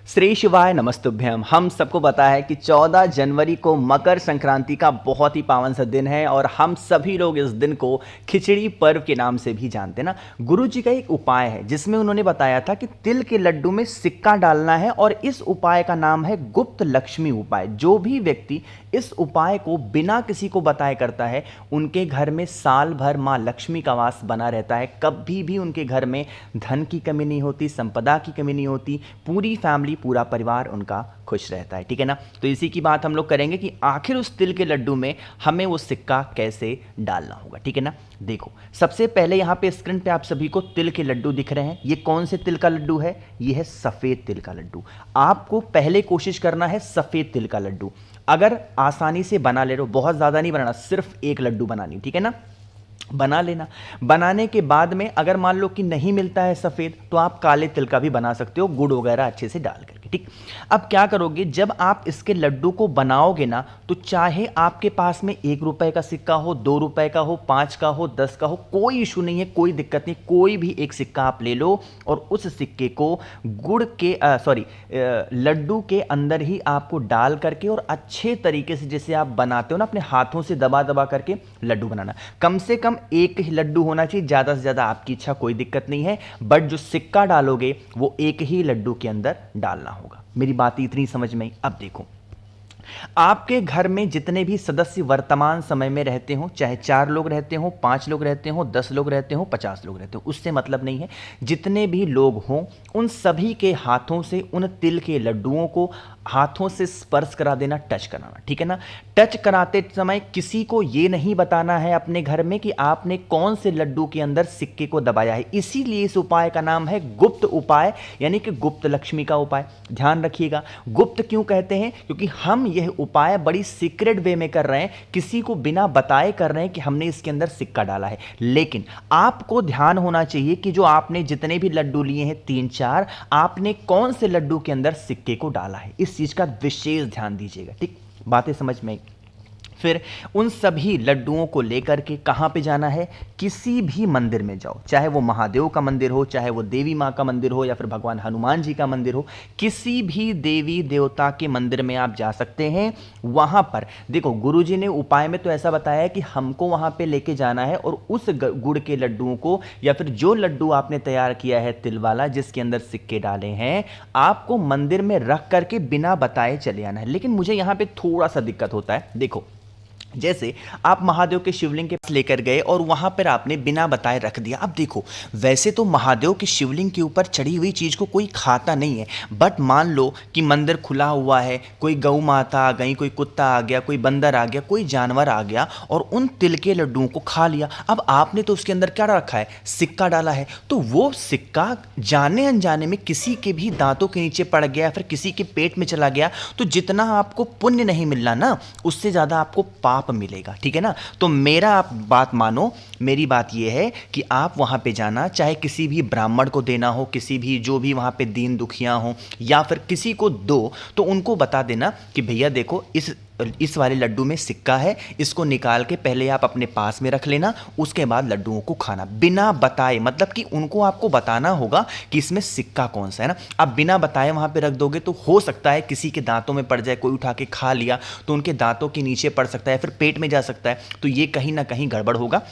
श्री शिवाय नमस्तुभ्यम। हम सबको पता है कि 14 जनवरी को मकर संक्रांति का बहुत ही पावन सा दिन है और हम सभी लोग इस दिन को खिचड़ी पर्व के नाम से भी जानते हैं ना। गुरु जी का एक उपाय है जिसमें उन्होंने बताया था कि तिल के लड्डू में सिक्का डालना है और इस उपाय का नाम है गुप्त लक्ष्मी उपाय। जो भी व्यक्ति इस उपाय को बिना किसी को बताए करता है उनके घर में साल भर माँ लक्ष्मी का वास बना रहता है। कभी भी उनके घर में धन की कमी नहीं होती, संपदा की कमी नहीं होती, पूरी फैमिली पूरा परिवार उनका खुश रहता है। ठीक है ना। तो इसी की बात हम लोग करेंगे कि आखिर उस तिल के लड्डू में हमें वो सिक्का कैसे डालना होगा। ठीक है ना। देखो, सबसे पहले यहाँ पे स्क्रीन पे आप सभी को तिल के लड्डू दिख रहे हैं। ये कौन से तिल का लड्डू है? ये है सफ़ेद तिल का लड्डू। आपको पहले कोशिश करना है सफ़ेद तिल का लड्डू। अगर आसानी से बना ले रहे हो, बहुत ज़्यादा नहीं बनाना, सिर्फ एक लड्डू बनानी। ठीक है ना। बना लेना। बनाने के बाद में अगर मान लो कि नहीं मिलता है सफ़ेद तो आप काले तिल का भी बना सकते हो, गुड़ वगैरह अच्छे से डाल करके। ठीक। अब क्या करोगे, जब आप इसके लड्डू को बनाओगे ना तो चाहे आपके पास में 1 रुपए का सिक्का हो, 2 रुपए का हो, 5 का हो, 10 का हो, कोई इशू नहीं है, कोई दिक्कत नहीं। कोई भी एक सिक्का आप ले लो और उस सिक्के को गुड़ के लड्डू के अंदर ही आपको डाल करके और अच्छे तरीके से जैसे आप बनाते हो ना, अपने हाथों से दबा दबा करके लड्डू बनाना। कम से कम एक ही लड्डू होना चाहिए, ज़्यादा से ज़्यादा आपकी इच्छा, कोई दिक्कत नहीं है। बट जो सिक्का डालोगे वो एक ही लड्डू के अंदर डालना होगा। मेरी बात इतनी समझ में आई। अब देखो, आपके घर में जितने भी सदस्य वर्तमान समय में रहते हो, चाहे 4 लोग रहते हो, 5 लोग रहते हो, 10 लोग रहते हो, 50 लोग रहते हो, उससे मतलब नहीं है। जितने भी लोग हों उन सभी के हाथों से उन तिल के लड्डुओं को हाथों से स्पर्श करा देना, टच कराना। ठीक है ना। टच कराते समय किसी को ये नहीं बताना है अपने घर में कि आपने कौन से लड्डू के अंदर सिक्के को दबाया है। इसीलिए इस उपाय का नाम है गुप्त उपाय, यानी कि गुप्त लक्ष्मी का उपाय। ध्यान रखिएगा, गुप्त क्यों कहते हैं? क्योंकि हम यह उपाय बड़ी सीक्रेट वे में कर रहे हैं, किसी को बिना बताए कर रहे हैं कि हमने इसके अंदर सिक्का डाला है। लेकिन आपको ध्यान होना चाहिए कि जो आपने जितने भी लड्डू लिए हैं 3-4, आपने कौन से लड्डू के अंदर सिक्के को डाला है, इस चीज का विशेष ध्यान दीजिएगा। ठीक, बातें समझ में आई। फिर उन सभी लड्डुओं को लेकर के कहाँ पे जाना है? किसी भी मंदिर में जाओ, चाहे वो महादेव का मंदिर हो, चाहे वो देवी माँ का मंदिर हो, या फिर भगवान हनुमान जी का मंदिर हो, किसी भी देवी देवता के मंदिर में आप जा सकते हैं। वहाँ पर देखो, गुरुजी ने उपाय में तो ऐसा बताया है कि हमको वहाँ पे लेके जाना है और उस गुड़ के लड्डुओं को, या फिर जो लड्डू आपने तैयार किया है तिल वाला जिसके अंदर सिक्के डाले हैं, आपको मंदिर में रख करके बिना बताए चले आना है। लेकिन मुझे यहाँ पे थोड़ा सा दिक्कत होता है। देखो, जैसे आप महादेव के शिवलिंग के पास लेकर गए और वहां पर आपने बिना बताए रख दिया। अब देखो, वैसे तो महादेव के शिवलिंग के ऊपर चढ़ी हुई चीज को कोई खाता नहीं है, बट मान लो कि मंदिर खुला हुआ है, कोई गौ माता आ गई, कोई कुत्ता आ गया, कोई बंदर आ गया, कोई जानवर आ गया और उन तिल के लड्डुओं को खा लिया। अब आपने तो उसके अंदर क्या रखा है? सिक्का डाला है। तो वो सिक्का जाने अनजाने में किसी के भी दांतों के नीचे पड़ गया, फिर किसी के पेट में चला गया, तो जितना आपको पुण्य नहीं मिलना ना, उससे ज्यादा आपको पाप मिलेगा। ठीक है ना। तो मेरा आप बात मानो, मेरी बात यह है कि आप वहां पे जाना, चाहे किसी भी ब्राह्मण को देना हो, किसी भी जो भी वहां पे दीन दुखिया हो, या फिर किसी को दो, तो उनको बता देना कि भैया देखो, इस वाले लड्डू में सिक्का है, इसको निकाल के पहले आप अपने पास में रख लेना, उसके बाद लड्डुओं को खाना बिना बताए। मतलब कि उनको आपको बताना होगा कि इसमें सिक्का कौन सा है ना। आप बिना बताए वहां पे रख दोगे तो हो सकता है किसी के दांतों में पड़ जाए, कोई उठा के खा लिया तो उनके दांतों के नीचे पड़ सकता है, फिर पेट में जा सकता है, तो ये कहीं ना कहीं गड़बड़ होगा।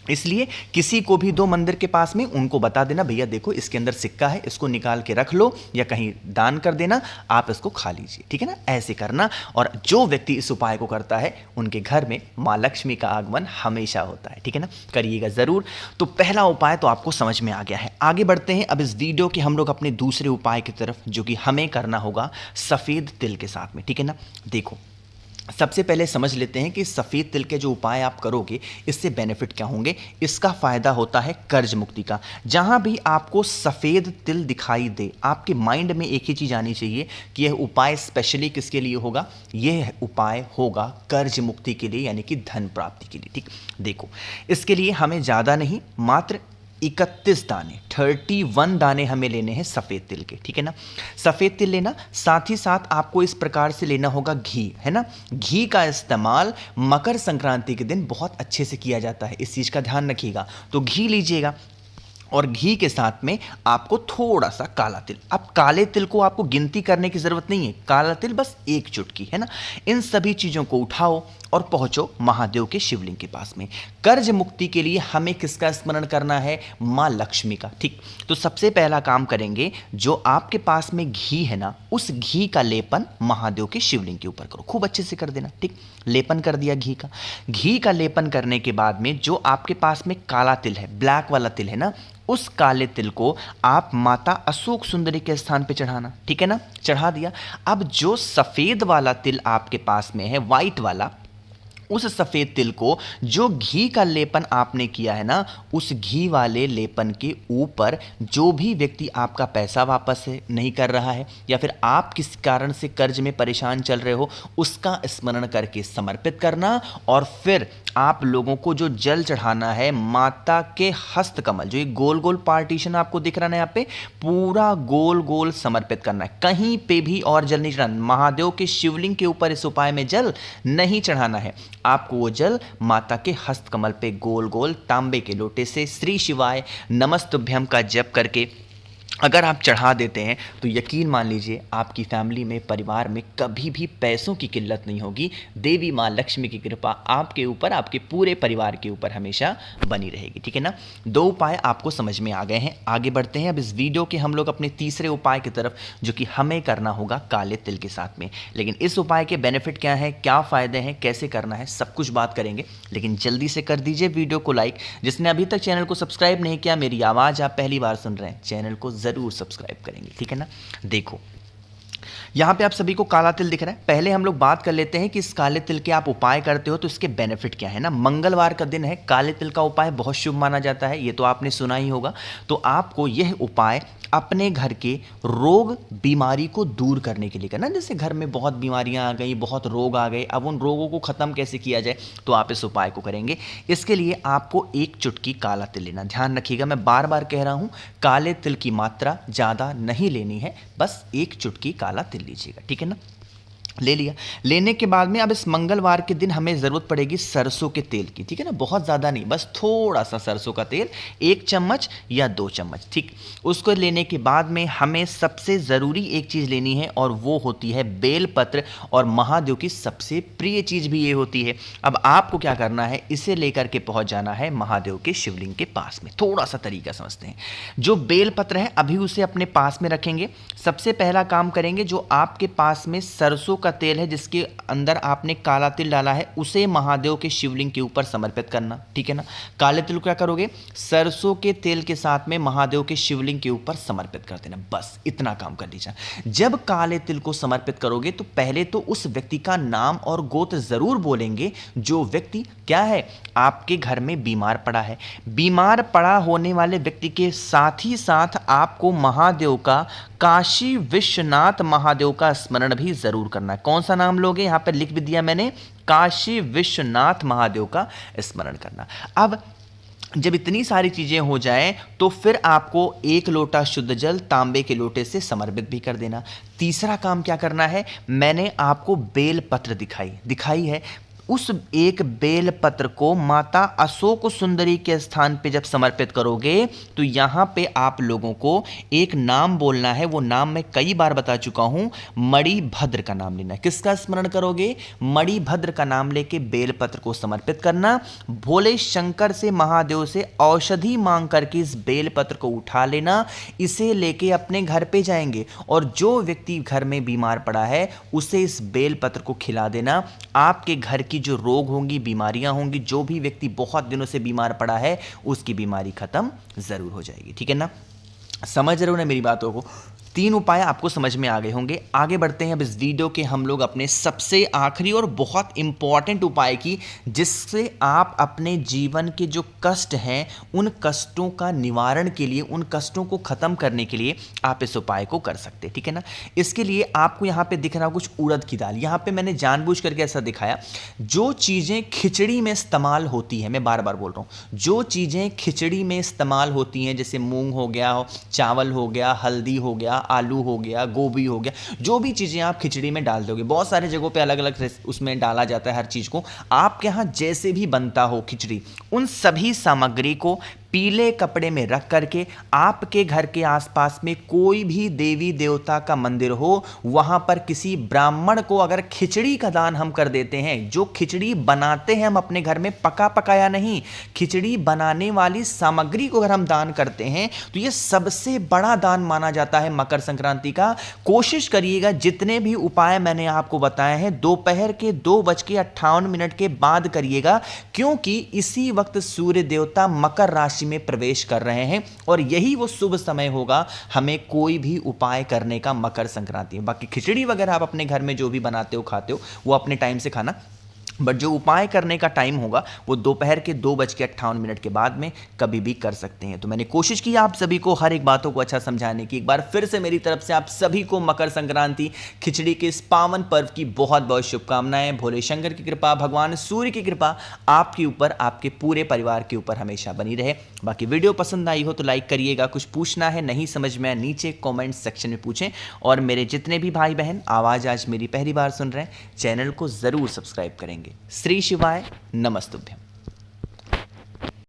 इसलिए किसी को भी दो मंदिर के पास में, उनको बता देना भैया देखो इसके अंदर सिक्का है, इसको निकाल के रख लो या कहीं दान कर देना, आप इसको खा लीजिए। ठीक है ना। ऐसे करना, और जो व्यक्ति इस उपाय को करता है उनके घर में माँ लक्ष्मी का आगमन हमेशा होता है। ठीक है ना। करिएगा जरूर। तो पहला उपाय तो आपको समझ में आ गया है। आगे बढ़ते हैं अब इस वीडियो के हम लोग अपने दूसरे उपाय की तरफ, जो कि हमें करना होगा सफेद तिल के साथ में। ठीक है ना। देखो, सबसे पहले समझ लेते हैं कि सफ़ेद तिल के जो उपाय आप करोगे इससे बेनिफिट क्या होंगे। इसका फ़ायदा होता है कर्ज मुक्ति का। जहाँ भी आपको सफ़ेद तिल दिखाई दे, आपके माइंड में एक ही चीज़ आनी चाहिए कि यह उपाय स्पेशली किसके लिए होगा? यह उपाय होगा कर्ज मुक्ति के लिए, यानी कि धन प्राप्ति के लिए। ठीक, देखो, इसके लिए हमें ज़्यादा नहीं, मात्र 31 दाने, 31 दाने हमें लेने हैं सफ़ेद तिल के। ठीक है ना। सफ़ेद तिल लेना, साथ ही साथ आपको इस प्रकार से लेना होगा घी, है ना। घी का इस्तेमाल मकर संक्रांति के दिन बहुत अच्छे से किया जाता है, इस चीज़ का ध्यान रखिएगा। तो घी लीजिएगा, और घी के साथ में आपको थोड़ा सा काला तिल। अब काले तिल को आपको गिनती करने की ज़रूरत नहीं है, काला तिल बस एक चुटकी है ना। इन सभी चीज़ों को उठाओ और पहुंचो महादेव के शिवलिंग के पास में। कर्ज मुक्ति के लिए हमें किसका स्मरण करना है? माँ लक्ष्मी का। ठीक, तो सबसे पहला काम करेंगे, जो आपके पास में घी है ना, उस घी का लेपन महादेव के शिवलिंग के ऊपर करो, खूब अच्छे से कर देना। ठीक, लेपन कर दिया घी का। घी का लेपन करने के बाद में जो आपके पास में काला तिल है, ब्लैक वाला तिल है ना, उस काले तिल को आप माता अशोक सुंदरी के स्थान पे चढ़ाना। ठीक है ना, चढ़ा दिया। अब जो सफेद वाला तिल आपके पास में है, व्हाइट वाला, उस सफ़ेद तिल को जो घी का लेपन आपने किया है ना, उस घी वाले लेपन के ऊपर जो भी व्यक्ति आपका पैसा वापस नहीं कर रहा है या फिर आप किस कारण से कर्ज में परेशान चल रहे हो, उसका स्मरण करके समर्पित करना। और फिर आप लोगों को जो जल चढ़ाना है, माता के हस्त कमल, जो ये गोल गोल पार्टीशन आपको दिख रहा है यहाँ पे, पूरा गोल गोल समर्पित करना है। कहीं पे भी और जल नहीं चढ़ाना। महादेव के शिवलिंग के ऊपर इस उपाय में जल नहीं चढ़ाना है, आपको वो जल माता के हस्त कमल पे गोल गोल तांबे के लोटे से श्री शिवाय नमस्तुभ्यम का जप करके अगर आप चढ़ा देते हैं तो यकीन मान लीजिए आपकी फैमिली में, परिवार में कभी भी पैसों की किल्लत नहीं होगी। देवी माँ लक्ष्मी की कृपा आपके ऊपर, आपके पूरे परिवार के ऊपर हमेशा बनी रहेगी। ठीक है ना, 2 उपाय आपको समझ में आ गए हैं। आगे बढ़ते हैं अब इस वीडियो के हम लोग अपने तीसरे उपाय की तरफ, जो कि हमें करना होगा काले तिल के साथ में। लेकिन इस उपाय के बेनिफिट क्या है, क्या फ़ायदे हैं, कैसे करना है, सब कुछ बात करेंगे। लेकिन जल्दी से कर दीजिए वीडियो को लाइक। जिसने अभी तक चैनल को सब्सक्राइब नहीं किया, मेरी आवाज़ आप पहली बार सुन रहे हैं, चैनल को ज़रूर सब्सक्राइब करेंगे। ठीक है ना, देखो यहां पे आप सभी को काला तिल दिख रहा है। पहले हम लोग बात कर लेते हैं कि इस काले तिल के आप उपाय करते हो तो इसके बेनिफिट क्या है ना। मंगलवार का दिन है, काले तिल का उपाय बहुत शुभ माना जाता है, ये तो आपने सुना ही होगा। तो आपको यह उपाय अपने घर के रोग बीमारी को दूर करने के लिए करना। जैसे घर में बहुत बीमारियां आ गई, बहुत रोग आ गए, अब उन रोगों को ख़त्म कैसे किया जाए, तो आप इस उपाय को करेंगे। इसके लिए आपको 1 चुटकी काला तिल लेना। ध्यान रखिएगा, मैं बार बार कह रहा हूँ, काले तिल की मात्रा ज़्यादा नहीं लेनी है, बस 1 चुटकी काला तिल लीजिएगा। ठीक है ना, ले लिया। लेने के बाद में अब इस मंगलवार के दिन हमें ज़रूरत पड़ेगी सरसों के तेल की। ठीक है ना, बहुत ज़्यादा नहीं, बस थोड़ा सा सरसों का तेल, 1 चम्मच या 2 चम्मच। ठीक, उसको लेने के बाद में हमें सबसे ज़रूरी एक चीज़ लेनी है और वो होती है बेलपत्र। और महादेव की सबसे प्रिय चीज़ भी ये होती है। अब आपको क्या करना है, इसे लेकर के पहुँच जाना है महादेव के शिवलिंग के पास में। थोड़ा सा तरीका समझते हैं। जो बेलपत्र है अभी उसे अपने पास में रखेंगे। सबसे पहला काम करेंगे, जो आपके पास में सरसों का तेल है जिसके अंदर आपने काला तिल डाला है, उसे महादेव के शिवलिंग के ऊपर समर्पित करना। ठीक है ना, काले तिल को क्या करोगे, सरसों के तेल के साथ में महादेव के शिवलिंग के ऊपर समर्पित कर देना। बस इतना काम कर लीजिए। जब काले तिल को समर्पित करोगे तो पहले तो उस व्यक्ति का नाम और गोत्र जरूर बोलेंगे, जो व्यक्ति क्या है, आपके घर में बीमार पड़ा है। बीमार पड़ा होने वाले व्यक्ति के साथ ही साथ आपको महादेव का, काशी विश्वनाथ महादेव का स्मरण भी जरूर करना है। कौन सा नाम लोगे, यहां पर लिख भी दिया मैंने, काशी विश्वनाथ महादेव का स्मरण करना। अब जब इतनी सारी चीजें हो जाएं तो फिर आपको 1 लोटा शुद्ध जल तांबे के लोटे से समर्पित भी कर देना। तीसरा काम क्या करना है, मैंने आपको बेल पत्र दिखाई है। उस एक बेल पत्र को माता अशोक सुंदरी के स्थान पे जब समर्पित करोगे तो यहाँ पे आप लोगों को एक नाम बोलना है। वो नाम मैं कई बार बता चुका हूँ, मणिभद्र का नाम लेना है। किसका स्मरण करोगे, मणिभद्र का नाम लेके बेल पत्र को समर्पित करना। भोले शंकर से, महादेव से औषधि मांग करके इस बेल पत्र को उठा लेना। इसे लेके अपने घर पे जाएंगे और जो व्यक्ति घर में बीमार पड़ा है उसे इस बेल पत्र को खिला देना। आपके घर की जो रोग होंगी, बीमारियां होंगी, जो भी व्यक्ति बहुत दिनों से बीमार पड़ा है उसकी बीमारी खत्म जरूर हो जाएगी। ठीक है ना, समझ रहे हो ना मेरी बातों को। 3 उपाय आपको समझ में आ गए होंगे। आगे बढ़ते हैं अब इस वीडियो के हम लोग अपने सबसे आखिरी और बहुत इंपॉर्टेंट उपाय की, जिससे आप अपने जीवन के जो कष्ट हैं उन कष्टों का निवारण के लिए, उन कष्टों को खत्म करने के लिए आप इस उपाय को कर सकते हैं। ठीक है ना, इसके लिए आपको यहाँ पे दिख रहा कुछ उड़द की दाल। यहाँ पे मैंने जानबूझ करके ऐसा दिखाया, जो चीज़ें खिचड़ी में इस्तेमाल होती हैं, मैं बार बार बोल रहा हूँ, जो चीज़ें खिचड़ी में इस्तेमाल होती हैं, जैसे मूंग हो गया, चावल हो गया, हल्दी हो गया, आलू हो गया, गोभी हो गया, जो भी चीज़ें आप खिचड़ी में डाल दोगे, बहुत सारे जगहों पे अलग अलग उसमें डाला जाता है हर चीज़ को, आपके यहाँ जैसे भी बनता हो खिचड़ी, उन सभी सामग्री को पीले कपड़े में रख करके आपके घर के आसपास में कोई भी देवी देवता का मंदिर हो, वहां पर किसी ब्राह्मण को अगर खिचड़ी का दान हम कर देते हैं, जो खिचड़ी बनाते हैं हम अपने घर में, पका पकाया नहीं, खिचड़ी बनाने वाली सामग्री को अगर हम दान करते हैं तो यह सबसे बड़ा दान माना जाता है मकर संक्रांति का। कोशिश करिएगा जितने भी उपाय मैंने आपको बताए हैं दोपहर के 2:58 के बाद करिएगा, क्योंकि इसी वक्त सूर्य देवता मकर राशि में प्रवेश कर रहे हैं और यही वो शुभ समय होगा हमें कोई भी उपाय करने का मकर संक्रांति में। बाकी खिचड़ी वगैरह आप अपने घर में जो भी बनाते हो खाते हो वो अपने टाइम से खाना, बट जो उपाय करने का टाइम होगा वो दोपहर के 2:58 के बाद में कभी भी कर सकते हैं। तो मैंने कोशिश की आप सभी को हर एक बातों को अच्छा समझाने की। एक बार फिर से मेरी तरफ से आप सभी को मकर संक्रांति खिचड़ी के इस पावन पर्व की बहुत बहुत शुभकामनाएं। भोले शंकर की कृपा, भगवान सूर्य की कृपा आपके ऊपर, आपके पूरे परिवार के ऊपर हमेशा बनी रहे। बाकी वीडियो पसंद आई हो तो लाइक करिएगा, कुछ पूछना है नहीं समझ में नीचे कॉमेंट सेक्शन में पूछें, और मेरे जितने भी भाई बहन आवाज़ आज मेरी पहली बार सुन रहे हैं चैनल को ज़रूर सब्सक्राइब करेंगे। श्री शिवाय नमस्तुभ्यम।